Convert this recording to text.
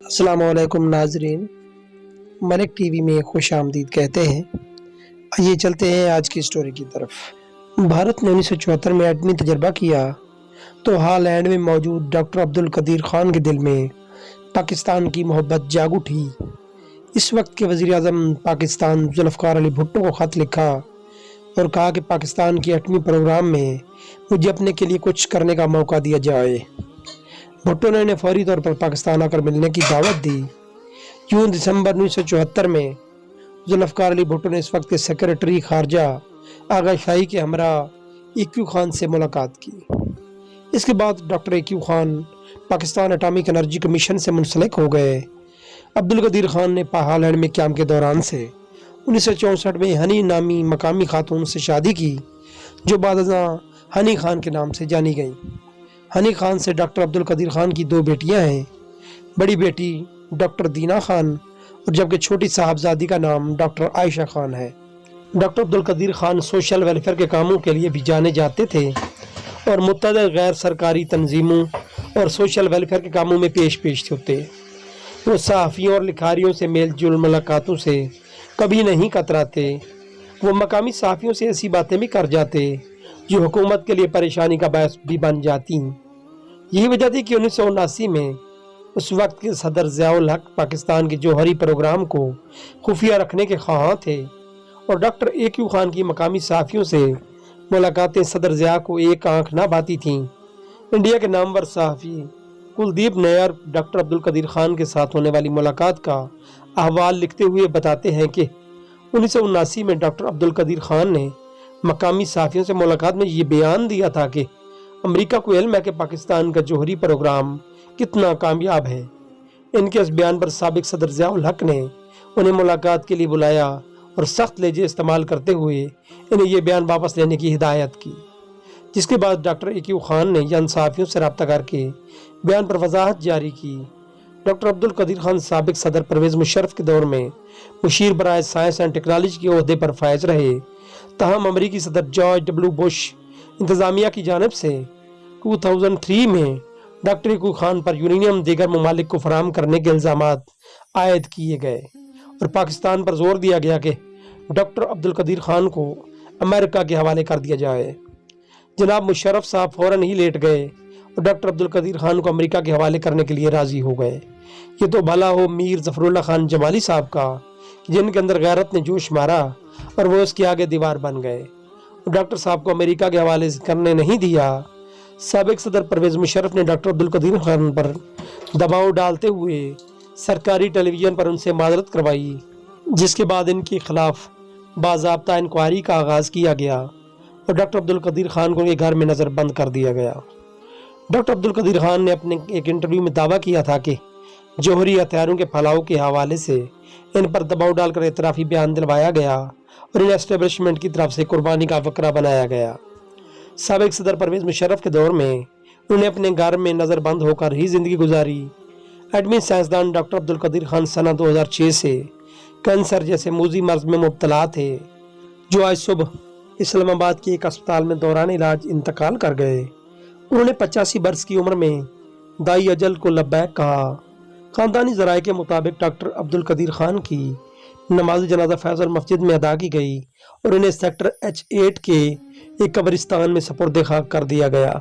السلام علیکم ناظرین، ملک ٹی وی میں خوش آمدید کہتے ہیں۔ آئیے چلتے ہیں آج کی سٹوری کی طرف۔ بھارت نے 1974 میں ایٹمی تجربہ کیا تو ہالینڈ میں موجود ڈاکٹر عبدالقدیر خان کے دل میں پاکستان کی محبت جاگ اٹھی۔ اس وقت کے وزیر اعظم پاکستان ذوالفقار علی بھٹو کو خط لکھا اور کہا کہ پاکستان کے ایٹمی پروگرام میں مجھے اپنے کے لیے کچھ کرنے کا موقع دیا جائے۔ بھٹو نے انہیں فوری طور پر پاکستان آ کر ملنے کی دعوت دی۔ جون دسمبر 1974 میں ذوالفقار علی بھٹو نے اس وقت کے سیکرٹری خارجہ آغا شاہی کے ہمراہ ایکیو خان سے ملاقات کی۔ اس کے بعد doctor AQ Khan Pakistan atomic energy commission سے منسلک ہو گئے۔ عبدالقدیر خان نے ہالینڈ میں قیام کے دوران سے 1964 میں ہنی نامی مقامی خاتون سے شادی کی جو بعد ازاں ہنی خان کے نام سے جانی گئیں۔ ہنی خان سے ڈاکٹر عبدالقدیر خان کی 2 بیٹیاں ہیں، بڑی بیٹی ڈاکٹر دینا خان اور جبکہ چھوٹی صاحبزادی کا نام ڈاکٹر عائشہ خان ہے۔ Doctor Abdul Qadeer Khan social welfare کے کاموں کے لیے بھی جانے جاتے تھے اور متعدد غیر سرکاری تنظیموں اور سوشل ویلفیئر کے کاموں میں پیش ہوتے۔ وہ صحافیوں اور لکھاریوں سے میل جول ملاقاتوں سے کبھی نہیں کتراتے۔ وہ مقامی صحافیوں سے ایسی باتیں بھی کر جاتے جو حکومت کے لیے پریشانی کا باعث بھی بن جاتی۔ یہی وجہ تھی کہ 1979 میں اس وقت کے صدر ضیاء الحق پاکستان کے جوہری پروگرام کو خفیہ رکھنے کے خواہاں تھے اور ڈاکٹر ایکیو خان کی مقامی صحافیوں سے ملاقاتیں صدر ضیاء کو ایک آنکھ نہ بھاتی تھیں۔ انڈیا کے نامور صحافی کلدیپ نیار ڈاکٹر عبدالقدیر خان کے ساتھ ہونے والی ملاقات کا احوال لکھتے ہوئے بتاتے ہیں کہ 1979 میں ڈاکٹر عبدالقدیر خان نے مقامی صحافیوں سے ملاقات میں یہ بیان دیا تھا کہ امریکہ کو علم ہے کہ پاکستان کا جوہری پروگرام کتنا کامیاب ہے۔ ان کے اس بیان پر سابق صدر ضیاء الحق نے انہیں ملاقات کے لیے بلایا اور سخت لہجے استعمال کرتے ہوئے انہیں یہ بیان واپس لینے کی ہدایت کی، جس کے بعد ڈاکٹر ایکیو خان نے ان صحافیوں سے رابطہ کر کے بیان پر وضاحت جاری کی۔ ڈاکٹر عبدالقدیر خان سابق صدر پرویز مشرف کے دور میں مشیر برائے سائنس اینڈ ٹیکنالوجی کے عہدے پر فائز رہے، تاہم امریکی صدر جارج ڈبلیو بش انتظامیہ کی جانب سے 2003 میں ڈاکٹر ایکیو خان پر یورینیم دیگر ممالک کو فراہم کرنے کے الزامات عائد کیے گئے اور پاکستان پر زور دیا گیا کہ ڈاکٹر عبدالقدیر خان کو امریکہ کے حوالے کر دیا جائے۔ جناب مشرف صاحب فوراً ہی لیٹ گئے اور ڈاکٹر عبدالقدیر خان کو امریکہ کے حوالے کرنے کے لیے راضی ہو گئے۔ یہ تو بھلا ہو میر ظفر اللہ خان جمالی صاحب کا، جن کے اندر غیرت نے جوش مارا اور وہ اس کے آگے دیوار بن گئے اور ڈاکٹر صاحب کو امریکہ کے حوالے کرنے نہیں دیا۔ سابق صدر پرویز مشرف نے ڈاکٹر عبدالقدیر خان پر دباؤ ڈالتے ہوئے سرکاری ٹیلی ویژن پر ان سے معذرت کروائی، جس کے بعد ان کے خلاف باضابطہ انکوائری کا آغاز کیا گیا اور ڈاکٹر عبدالقدیر خان کو ان کے گھر میں نظر بند کر دیا گیا۔ ڈاکٹر عبدالقدیر خان نے اپنے ایک انٹرویو میں دعویٰ کیا تھا کہ جوہری ہتھیاروں کے پھیلاؤ کے حوالے سے ان پر دباؤ ڈال کر اعترافی بیان دلوایا گیا اور انہیں اسٹیبلشمنٹ کی طرف سے قربانی کا فقرہ بنایا گیا۔ سابق صدر پرویز مشرف کے دور میں انہوں نے اپنے گھر میں نظر بند ہو کر ہی زندگی گزاری۔ ایٹمی سائنسدان ڈاکٹر عبدالقدیر خان سنہ 2006 سے کینسر جیسے موذی مرض میں مبتلا تھے، جو آج صبح اسلام آباد کے ایک اسپتال میں دوران علاج انتقال کر گئے۔ انہوں نے 85 برس کی عمر میں دائی اجل کو لبیک کہا۔ خاندانی ذرائع کے مطابق ڈاکٹر عبدالقدیر خان کی نماز جنازہ فیصل مسجد میں ادا کی گئی اور انہیں سیکٹر H8 کے ایک قبرستان میں سپرد خاک کر دیا گیا۔